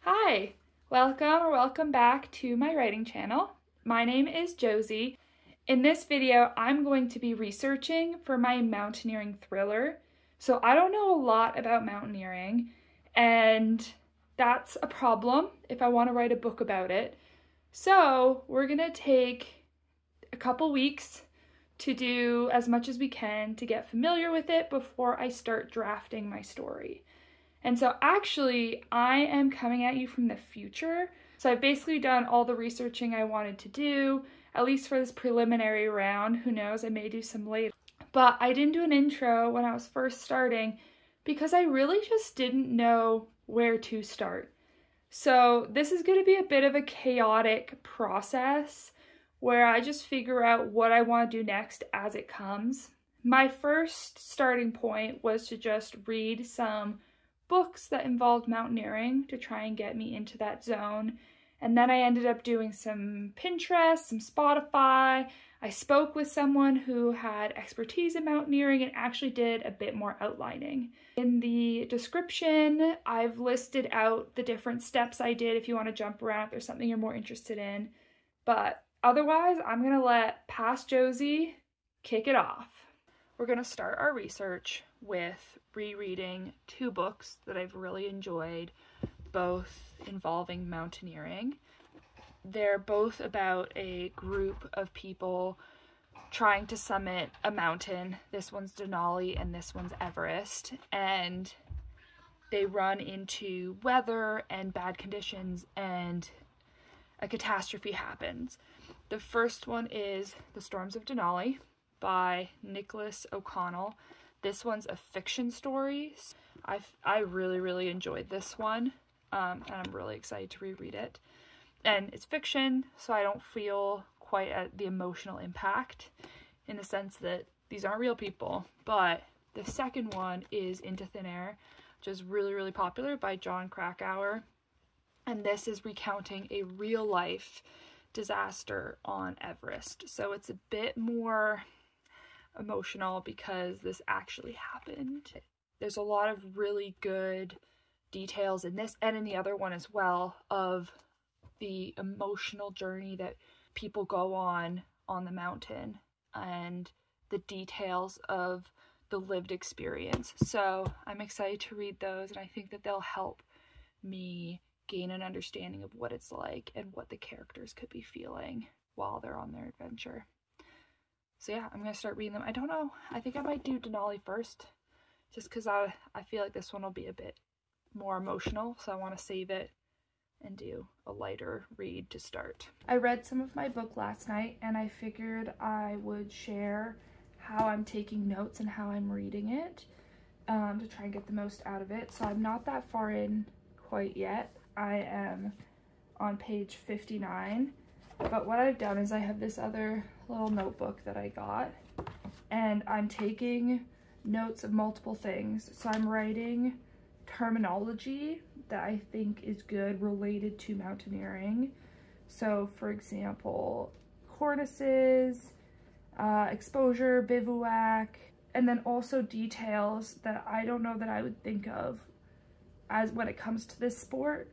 Hi, welcome back to my writing channel. My name is Josie. In this video, I'm going to be researching for my mountaineering thriller. So I don't know a lot about mountaineering, and that's a problem if I want to write a book about it. So we're gonna take a couple weeks to do as much as we can to get familiar with it before I start drafting my story. And so actually, I am coming at you from the future. So I've basically done all the researching I wanted to do, at least for this preliminary round. Who knows, I may do some later. But I didn't do an intro when I was first starting because I really just didn't know where to start. So this is going to be a bit of a chaotic process where I just figure out what I want to do next as it comes. My first starting point was to just read some books that involved mountaineering to try and get me into that zone. And then I ended up doing some Pinterest, some Spotify. I spoke with someone who had expertise in mountaineering and actually did a bit more outlining. In the description, I've listed out the different steps I did if you want to jump around if there's something you're more interested in. But otherwise, I'm going to let Past Josie kick it off. We're going to start our research with rereading two books that I've really enjoyed, both involving mountaineering. They're both about a group of people trying to summit a mountain. This one's Denali and this one's Everest, and they run into weather and bad conditions and a catastrophe happens. The first one is The Storms of Denali by Nicholas O'Connell. This one's a fiction story. I really enjoyed this one, and I'm really excited to reread it. And it's fiction, so I don't feel quite at the emotional impact in the sense that these aren't real people. But the second one is Into Thin Air, which is really popular, by Jon Krakauer. And this is recounting a real life disaster on Everest. So it's a bit more emotional because this actually happened. There's a lot of really good details in this and in the other one as well of the emotional journey that people go on the mountain and the details of the lived experience. So I'm excited to read those, and I think that they'll help me gain an understanding of what it's like and what the characters could be feeling while they're on their adventure. So yeah, I'm going to start reading them. I don't know. I think I might do Denali first, just because I feel like this one will be a bit more emotional, so I want to save it and do a lighter read to start. I read some of my book last night, and I figured I would share how I'm taking notes and how I'm reading it to try and get the most out of it. So I'm not that far in quite yet. I am on page 59. But what I've done is I have this other little notebook that I got, and I'm taking notes of multiple things. So I'm writing terminology that I think is good related to mountaineering. So for example, cornices, exposure, bivouac, and then also details that I don't know that I would think of as when it comes to this sport.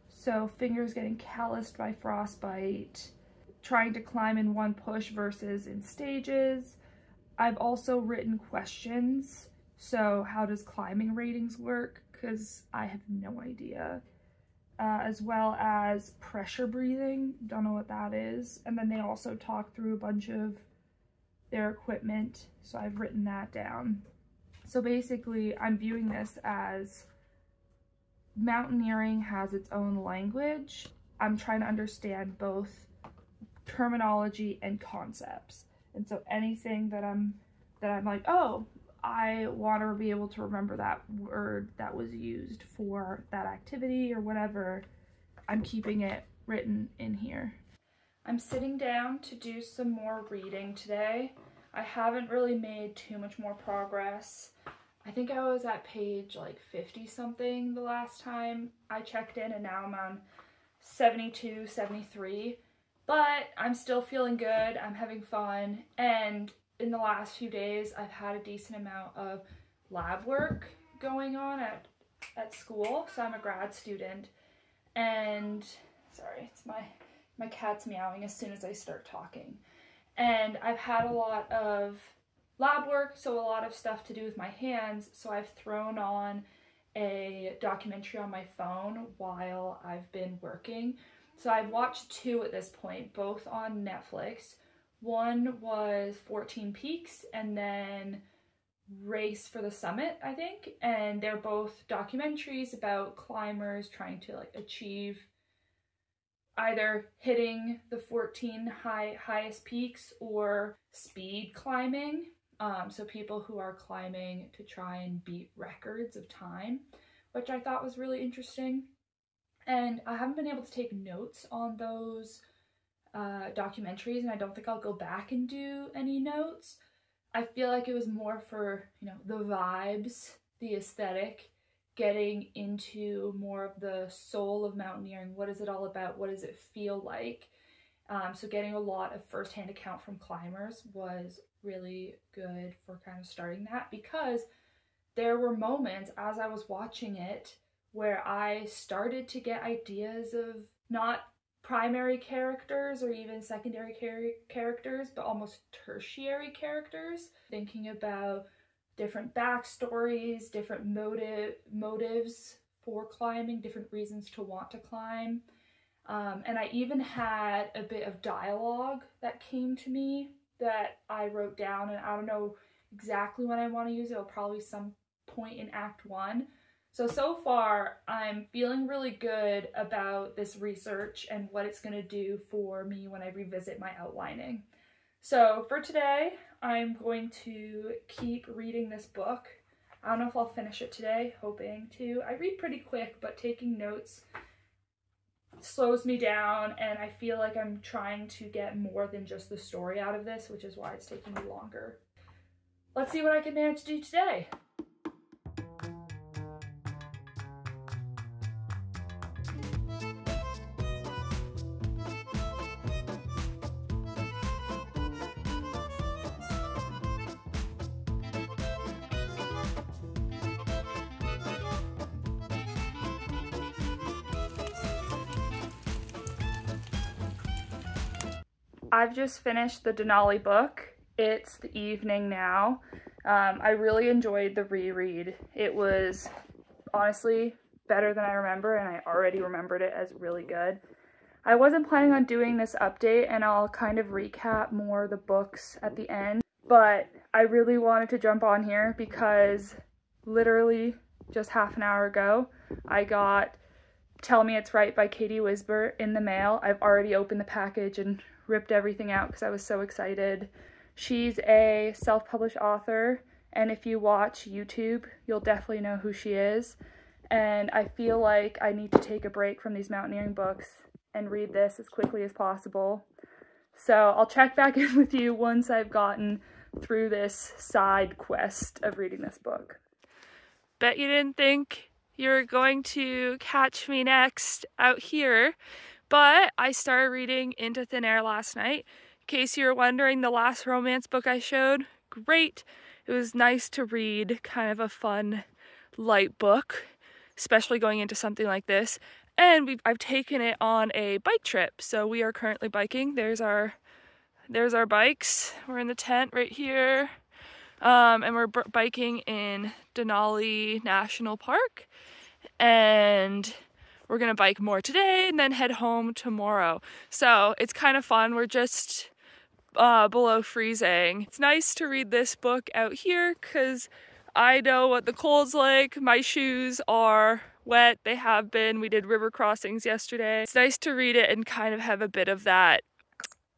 So fingers getting calloused by frostbite, trying to climb in one push versus in stages. I've also written questions. So how does climbing ratings work? Because I have no idea. As well as pressure breathing. Don't know what that is. And then they also talk through a bunch of their equipment. So I've written that down. So basically I'm viewing this as mountaineering has its own language. I'm trying to understand both terminology and concepts. And so anything that I'm like, oh, I want to be able to remember that word that was used for that activity or whatever, I'm keeping it written in here. I'm sitting down to do some more reading today. I haven't really made too much more progress. I think I was at page like 50 something the last time I checked in, and now I'm on 72, 73. But I'm still feeling good, I'm having fun, and in the last few days I've had a decent amount of lab work going on at school. So I'm a grad student, and sorry, it's my cat's meowing as soon as I start talking. And I've had a lot of lab work, so a lot of stuff to do with my hands, so I've thrown on a documentary on my phone while I've been working. So I've watched 2 at this point, both on Netflix. One was 14 Peaks and then Race for the Summit, I think, and they're both documentaries about climbers trying to like achieve either hitting the 14 highest peaks or speed climbing. So people who are climbing to try and beat records of time, which I thought was really interesting. And I haven't been able to take notes on those documentaries, and I don't think I'll go back and do any notes. I feel like it was more for, you know, the vibes, the aesthetic, getting into more of the soul of mountaineering. What is it all about? What does it feel like? So getting a lot of firsthand account from climbers was really good for kind of starting that, because there were moments as I was watching it where I started to get ideas of not primary characters or even secondary characters, but almost tertiary characters, thinking about different backstories, different motives for climbing, different reasons to want to climb. And I even had a bit of dialogue that came to me that I wrote down, and I don't know exactly when I want to use it. It'll probably some point in Act 1. So far, I'm feeling really good about this research and what it's going to do for me when I revisit my outlining. So for today, I'm going to keep reading this book. I don't know if I'll finish it today, hoping to. I read pretty quick, but taking notes slows me down, and I feel like I'm trying to get more than just the story out of this, which is why it's taking me longer. Let's see what I can manage to do today. I've just finished the Denali book. It's the evening now. I really enjoyed the reread. It was honestly better than I remember, and I already remembered it as really good. I wasn't planning on doing this update, and I'll kind of recap more of the books at the end, but I really wanted to jump on here because literally just half an hour ago, I got Tell Me It's Right by Katie Wisber in the mail. I've already opened the package and ripped everything out because I was so excited. She's a self-published author, and if you watch YouTube, you'll definitely know who she is. And I feel like I need to take a break from these mountaineering books and read this as quickly as possible. So I'll check back in with you once I've gotten through this side quest of reading this book. Bet you didn't think you were going to catch me next out here, but I started reading Into Thin Air last night. In case you were wondering, the last romance book I showed, great. It was nice to read, kind of a fun, light book, especially going into something like this. And I've taken it on a bike trip, so we are currently biking. There's our bikes. We're in the tent right here, and we're biking in Denali National Park, and we're gonna bike more today and then head home tomorrow. So it's kind of fun. We're just below freezing. It's nice to read this book out here because I know what the cold's like. My shoes are wet. They have been. We did river crossings yesterday. It's nice to read it and kind of have a bit of that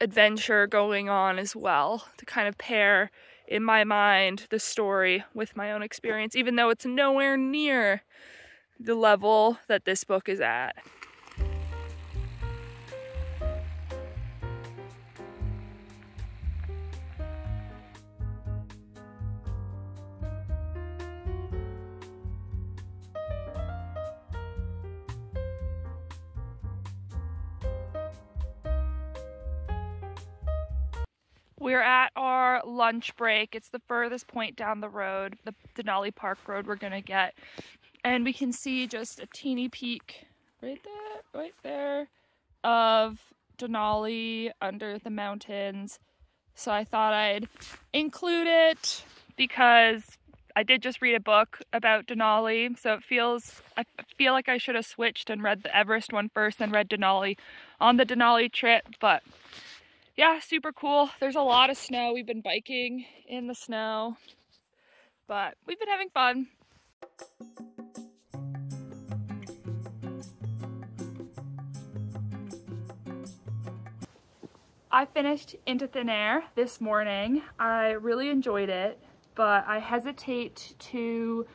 adventure going on as well, to kind of pair, in my mind, the story with my own experience, even though it's nowhere near the level that this book is at. We're at our lunch break. It's the furthest point down the road, the Denali Park road we're gonna get. And we can see just a teeny peek right there, of Denali under the mountains. So I thought I'd include it because I did just read a book about Denali, so I feel like I should have switched and read the Everest one first and read Denali on the Denali trip. But yeah, super cool. There's a lot of snow. We've been biking in the snow, but we've been having fun. I finished Into Thin Air this morning. I really enjoyed it, but I hesitate to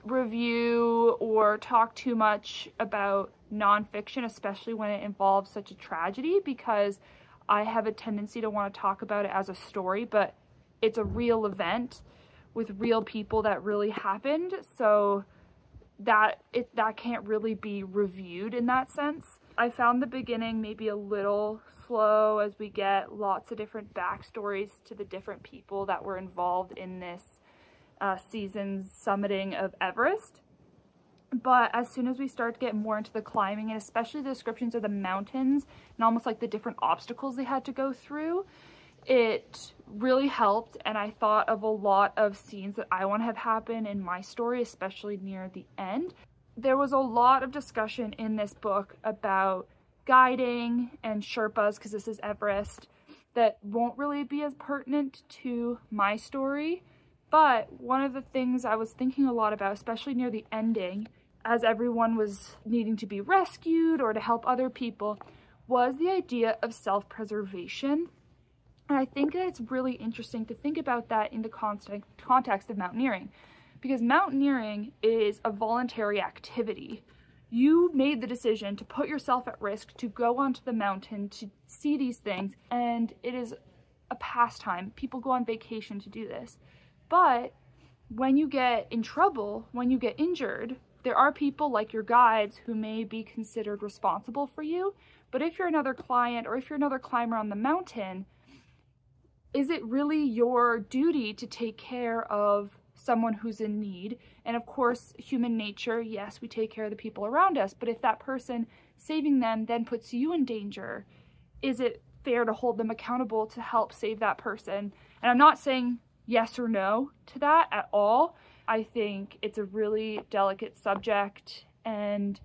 review or talk too much about nonfiction, especially when it involves such a tragedy, because I have a tendency to want to talk about it as a story, but it's a real event with real people that really happened, so that can't really be reviewed in that sense. I found the beginning maybe a little slow as we get lots of different backstories to the different people that were involved in this season's summiting of Everest. But as soon as we start to get more into the climbing, and especially the descriptions of the mountains and almost like the different obstacles they had to go through, it really helped, and I thought of a lot of scenes that I want to have happen in my story, especially near the end. There was a lot of discussion in this book about guiding and Sherpas, because this is Everest, that won't really be as pertinent to my story. But one of the things I was thinking a lot about, especially near the ending, as everyone was needing to be rescued or to help other people, was the idea of self-preservation. And I think that it's really interesting to think about that in the context of mountaineering, because mountaineering is a voluntary activity. You made the decision to put yourself at risk to go onto the mountain to see these things, and it is a pastime. People go on vacation to do this. But when you get in trouble, when you get injured, there are people like your guides who may be considered responsible for you. But if you're another client or if you're another climber on the mountain, is it really your duty to take care of someone who's in need? And of course, human nature, yes, we take care of the people around us, but if that person saving them then puts you in danger, is it fair to hold them accountable to help save that person? And I'm not saying yes or no to that at all. I think it's a really delicate subject, and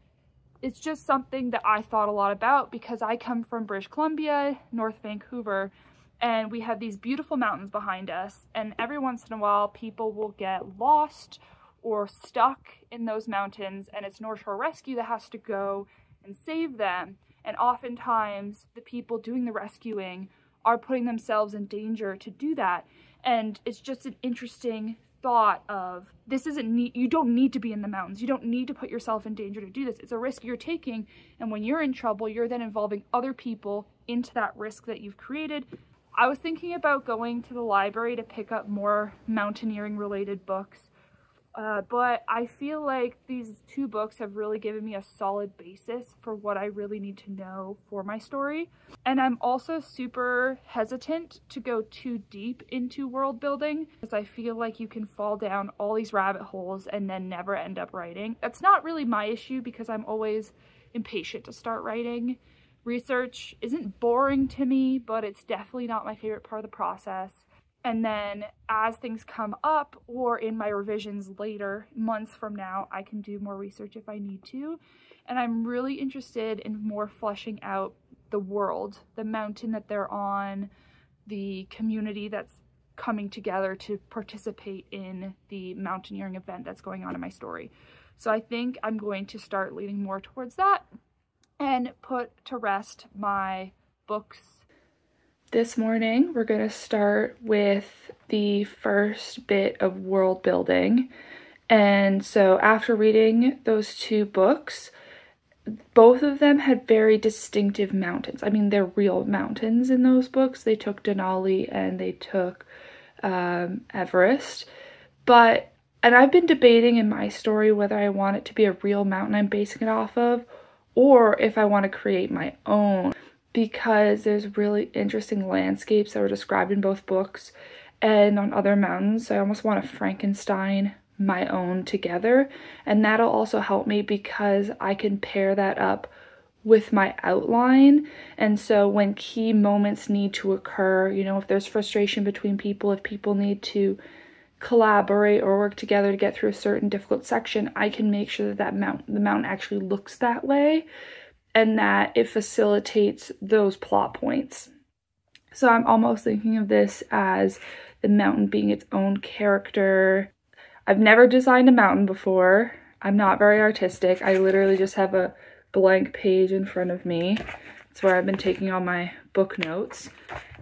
it's just something that I thought a lot about because I come from British Columbia, North Vancouver, and we have these beautiful mountains behind us, and every once in a while people will get lost or stuck in those mountains, and it's North Shore Rescue that has to go and save them. And oftentimes the people doing the rescuing are putting themselves in danger to do that. And it's just an interesting thought of, this isn't you don't need to be in the mountains. You don't need to put yourself in danger to do this. It's a risk you're taking, and when you're in trouble, you're then involving other people into that risk that you've created. I was thinking about going to the library to pick up more mountaineering related books, but I feel like these two books have really given me a solid basis for what I really need to know for my story. And I'm also super hesitant to go too deep into world building, because I feel like you can fall down all these rabbit holes and then never end up writing. That's not really my issue because I'm always impatient to start writing. Research isn't boring to me, but it's definitely not my favorite part of the process. And then as things come up, or in my revisions later, months from now, I can do more research if I need to. And I'm really interested in more fleshing out the world, the mountain that they're on, the community that's coming together to participate in the mountaineering event that's going on in my story. So I think I'm going to start leaning more towards that and put to rest my books. This morning, we're going to start with the first bit of world building. And so after reading those two books, both of them had very distinctive mountains. I mean, they're real mountains in those books. They took Denali and they took Everest. And I've been debating in my story whether I want it to be a real mountain I'm basing it off of, or if I want to create my own, because there's really interesting landscapes that were described in both books and on other mountains. So I almost want a Frankenstein my own together, and that'll also help me because I can pair that up with my outline. And so when key moments need to occur, you know, if there's frustration between people, if people need to collaborate or work together to get through a certain difficult section, I can make sure that the mountain actually looks that way and that it facilitates those plot points. So I'm almost thinking of this as the mountain being its own character. I've never designed a mountain before. I'm not very artistic. I literally just have a blank page in front of me. It's where I've been taking all my book notes.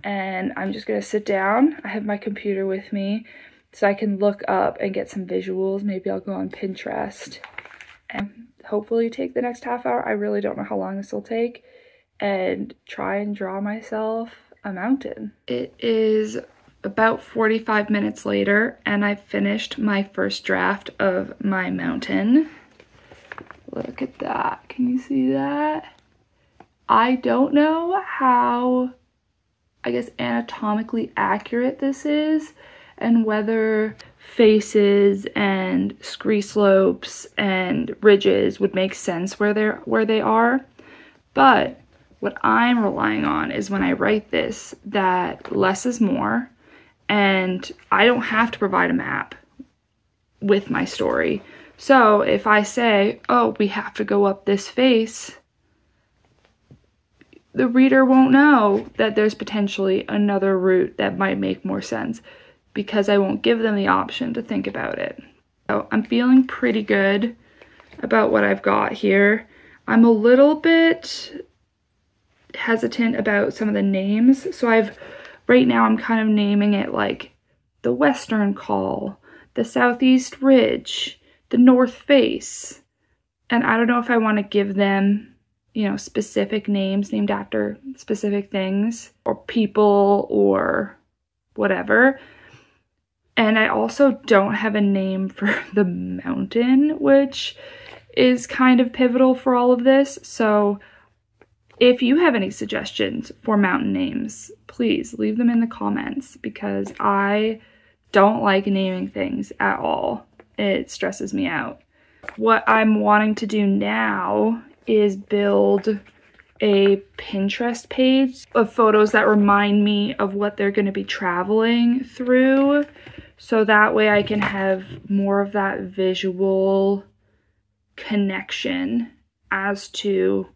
And I'm just gonna sit down. I have my computer with me so I can look up and get some visuals. Maybe I'll go on Pinterest and hopefully take the next half hour. I really don't know how long this will take, and try and draw myself a mountain. It is about 45 minutes later and I've finished my first draft of my mountain. Look at that. Can you see that? I don't know how, I guess, anatomically accurate this is and whether faces and scree slopes and ridges would make sense where they are. But what I'm relying on is when I write this, that less is more, and I don't have to provide a map with my story. So if I say, oh, we have to go up this face, the reader won't know that there's potentially another route that might make more sense because I won't give them the option to think about it. So I'm feeling pretty good about what I've got here. I'm a little bit hesitant about some of the names. So right now I'm kind of naming it like the Western Call, the Southeast Ridge, the North Face. And I don't know if I want to give them, you know, specific names named after specific things or people or whatever. And I also don't have a name for the mountain, which is kind of pivotal for all of this. So if you have any suggestions for mountain names, please leave them in the comments because I don't like naming things at all. It stresses me out. What I'm wanting to do now is build a Pinterest page of photos that remind me of what they're going to be traveling through. So that way I can have more of that visual connection as to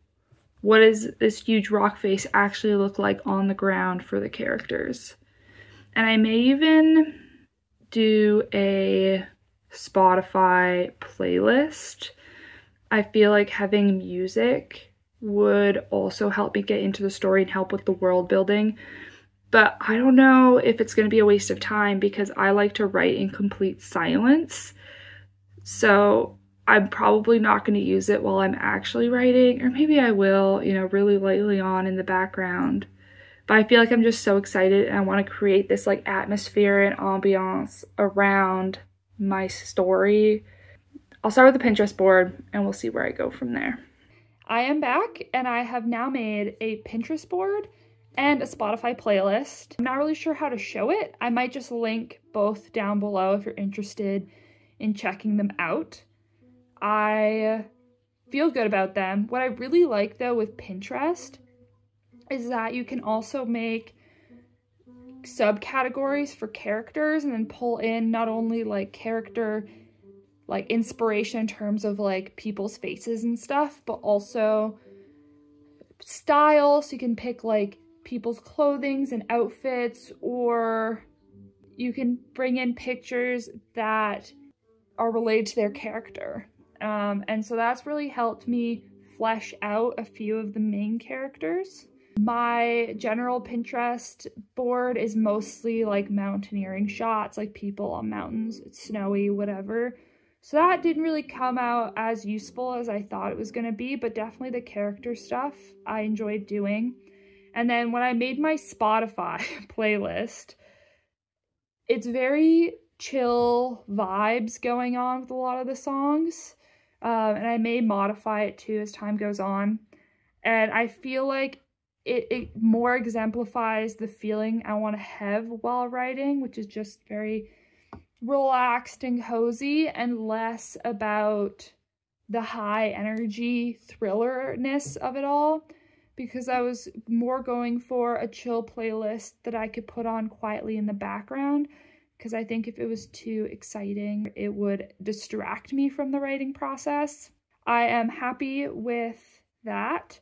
what does this huge rock face actually look like on the ground for the characters. And I may even do a Spotify playlist. I feel like having music would also help me get into the story and help with the world building. But I don't know if it's going to be a waste of time because I like to write in complete silence. So I'm probably not going to use it while I'm actually writing, or maybe I will, you know, really lightly on in the background. But I feel like I'm just so excited and I want to create this like atmosphere and ambiance around my story. I'll start with the Pinterest board and we'll see where I go from there. I am back and I have now made a Pinterest board and a Spotify playlist. I'm not really sure how to show it. I might just link both down below if you're interested in checking them out. I feel good about them. What I really like though with Pinterest is that you can also make subcategories for characters and then pull in not only like character like inspiration in terms of like people's faces and stuff, but also style. So you can pick like people's clothings and outfits, or you can bring in pictures that are related to their character. And so that's really helped me flesh out a few of the main characters. My general Pinterest board is mostly like mountaineering shots, like people on mountains, it's snowy, whatever. So that didn't really come out as useful as I thought it was going to be, but definitely the character stuff I enjoyed doing. And then when I made my Spotify playlist, it's very chill vibes going on with a lot of the songs. And I may modify it too as time goes on. And I feel like it more exemplifies the feeling I want to have while writing, which is just very relaxed and cozy and less about the high energy thrillerness of it all, because I was more going for a chill playlist that I could put on quietly in the background, because I think if it was too exciting, it would distract me from the writing process. I am happy with that.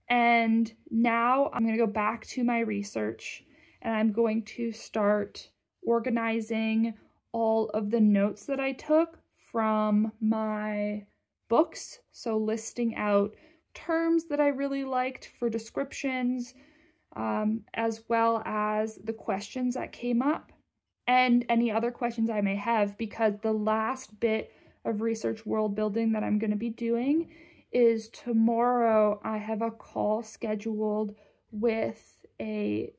And now I'm going to go back to my research and I'm going to start organizing all of the notes that I took from my books. So listing out terms that I really liked for descriptions, as well as the questions that came up and any other questions I may have, because the last bit of research world building that I'm going to be doing is tomorrow. I have a call scheduled with a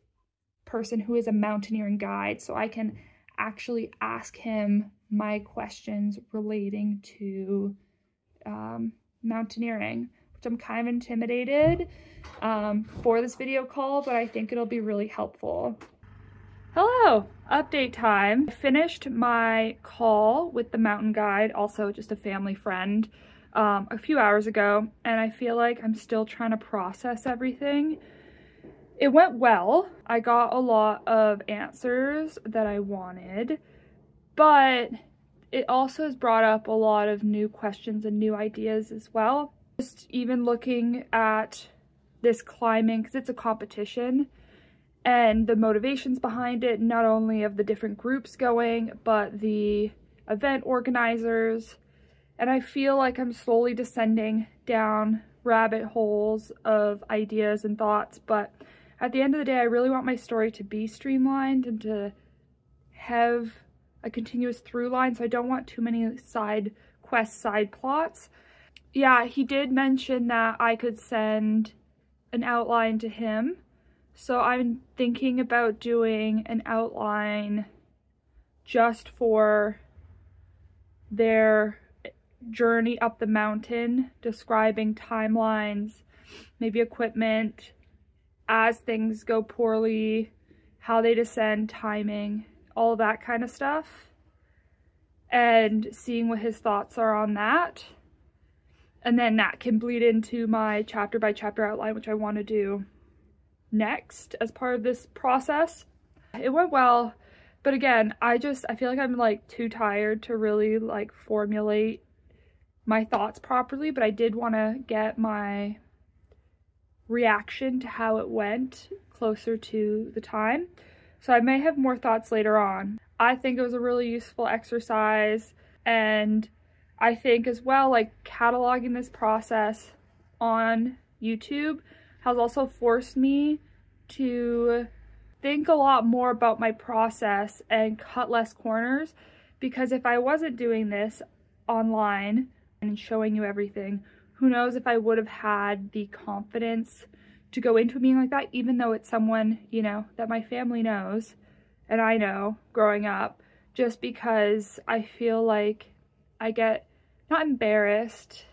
person who is a mountaineering guide, so I can actually ask him my questions relating to mountaineering, which I'm kind of intimidated for this video call, but I think it'll be really helpful. Hello, update time. I finished my call with the mountain guide, also just a family friend, a few hours ago, and I feel like I'm still trying to process everything. It went well. I got a lot of answers that I wanted, but it also has brought up a lot of new questions and new ideas as well. Just even looking at this climbing, because it's a competition, and the motivations behind it, not only of the different groups going, but the event organizers. And I feel like I'm slowly descending down rabbit holes of ideas and thoughts, but at the end of the day, I really want my story to be streamlined and to have a continuous through line, so I don't want too many side quests, side plots. Yeah, he did mention that I could send an outline to him, so I'm thinking about doing an outline just for their journey up the mountain, describing timelines, maybe equipment, as things go poorly, how they descend, timing, all that kind of stuff, and seeing what his thoughts are on that. And then that can bleed into my chapter by chapter outline, which I want to do next as part of this process. It went well, but again, I feel like I'm like too tired to really like formulate my thoughts properly, but I did want to get my reaction to how it went closer to the time, so I may have more thoughts later on. I think it was a really useful exercise, and I think as well, like, cataloging this process on YouTube has also forced me to think a lot more about my process and cut less corners, because if I wasn't doing this online and showing you everything, who knows if I would have had the confidence to go into a meeting like that, even though it's someone, you know, that my family knows and I know growing up, just because I feel like I get not embarrassed,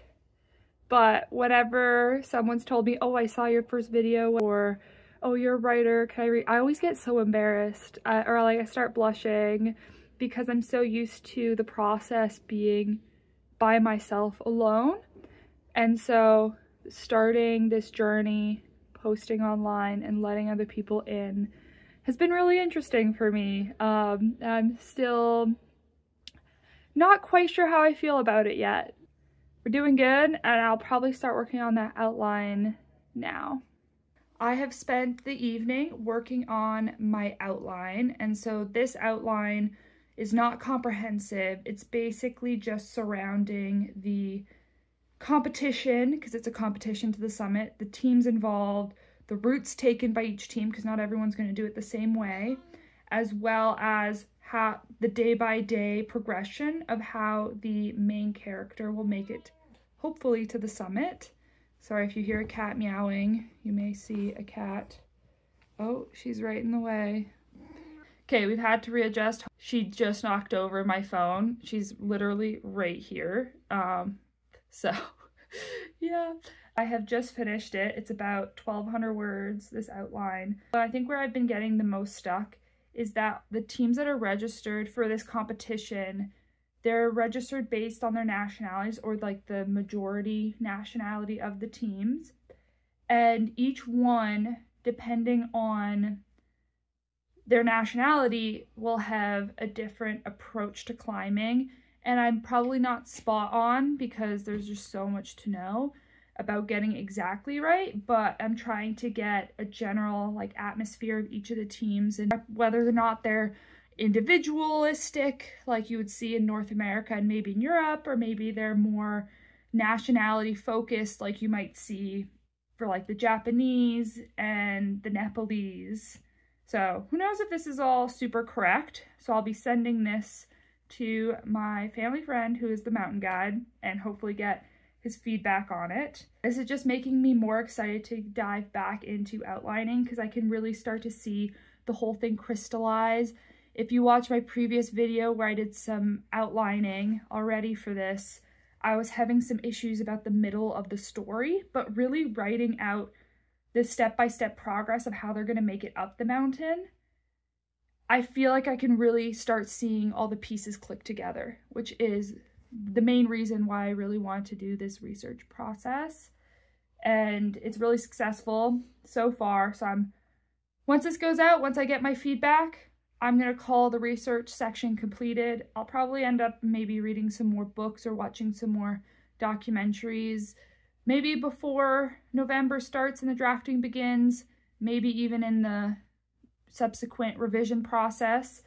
but whenever someone's told me, oh, I saw your first video, or oh, you're a writer, can I read? I always get so embarrassed, or like I start blushing, because I'm so used to the process being by myself alone. And so starting this journey, posting online and letting other people in has been really interesting for me. I'm still not quite sure how I feel about it yet. We're doing good, and I'll probably start working on that outline now. I have spent the evening working on my outline, and so this outline is not comprehensive. It's basically just surrounding the competition, because it's a competition to the summit, the teams involved, the routes taken by each team, because not everyone's going to do it the same way, as well as how the day-by-day progression of how the main character will make it, hopefully, to the summit. Sorry if you hear a cat meowing. You may see a cat. Oh, she's right in the way. Okay, we've had to readjust. She just knocked over my phone. She's literally right here. So, yeah. I have just finished it. It's about 1,200 words, this outline. But I think where I've been getting the most stuck is that the teams that are registered for this competition, they're registered based on their nationalities, or like the majority nationality of the teams. And each one, depending on their nationality, will have a different approach to climbing. And I'm probably not spot on because there's just so much to know about getting exactly right, but I'm trying to get a general like atmosphere of each of the teams and whether or not they're individualistic like you would see in North America and maybe in Europe, or maybe they're more nationality focused like you might see for like the Japanese and the Nepalese. So who knows if this is all super correct. So I'll be sending this to my family friend who is the mountain guide and hopefully get his feedback on it. This is just making me more excited to dive back into outlining because I can really start to see the whole thing crystallize. If you watch my previous video where I did some outlining already for this, I was having some issues about the middle of the story, but really writing out the step-by-step progress of how they're going to make it up the mountain, I feel like I can really start seeing all the pieces click together, which is the main reason why I really wanted to do this research process. And it's really successful so far. So once this goes out, once I get my feedback, I'm going to call the research section completed. I'll probably end up maybe reading some more books or watching some more documentaries, maybe before November starts and the drafting begins, maybe even in the subsequent revision process.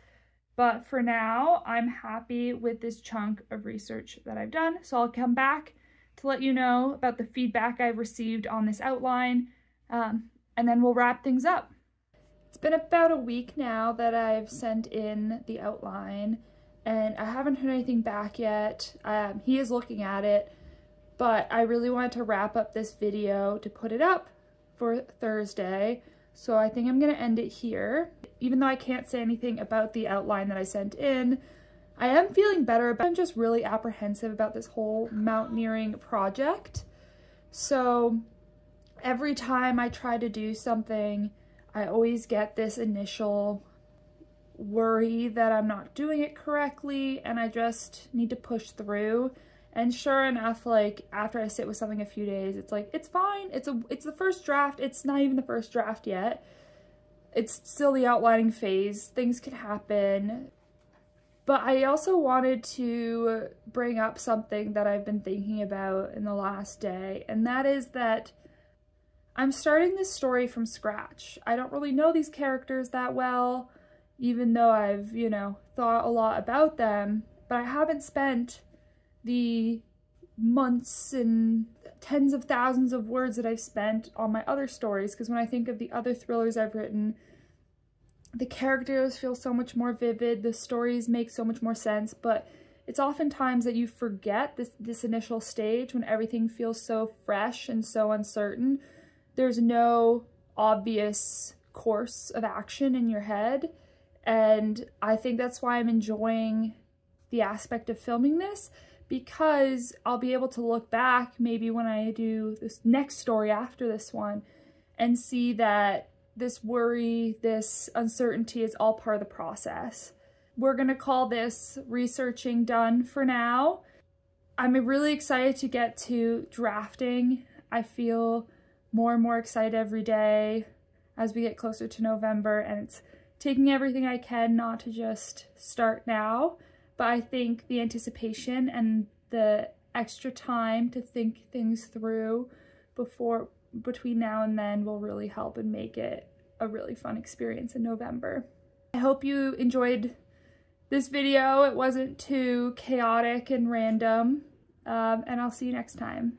But for now, I'm happy with this chunk of research that I've done. So I'll come back to let you know about the feedback I've received on this outline, and then we'll wrap things up. It's been about a week now that I've sent in the outline, and I haven't heard anything back yet. He is looking at it, but I really wanted to wrap up this video to put it up for Thursday. So I think I'm going to end it here. Even though I can't say anything about the outline that I sent in, I am feeling better, but I'm just really apprehensive about this whole mountaineering project. So every time I try to do something, I always get this initial worry that I'm not doing it correctly, and I just need to push through. And sure enough, like after I sit with something a few days, it's like, it's fine. It's the first draft. It's not even the first draft yet. It's still the outlining phase. Things can happen. But I also wanted to bring up something that I've been thinking about in the last day, and that is that I'm starting this story from scratch. I don't really know these characters that well, even though I've, you know, thought a lot about them, but I haven't spent the months and tens of thousands of words that I've spent on my other stories, because when I think of the other thrillers I've written, the characters feel so much more vivid, the stories make so much more sense, but it's oftentimes that you forget this initial stage when everything feels so fresh and so uncertain. There's no obvious course of action in your head, and I think that's why I'm enjoying the aspect of filming this, because I'll be able to look back maybe when I do this next story after this one and see that this worry, this uncertainty is all part of the process. We're gonna call this researching done for now. I'm really excited to get to drafting. I feel more and more excited every day as we get closer to November, and it's taking everything I can not to just start now, but I think the anticipation and the extra time to think things through between now and then will really help and make it a really fun experience in November. I hope you enjoyed this video. It wasn't too chaotic and random, and I'll see you next time.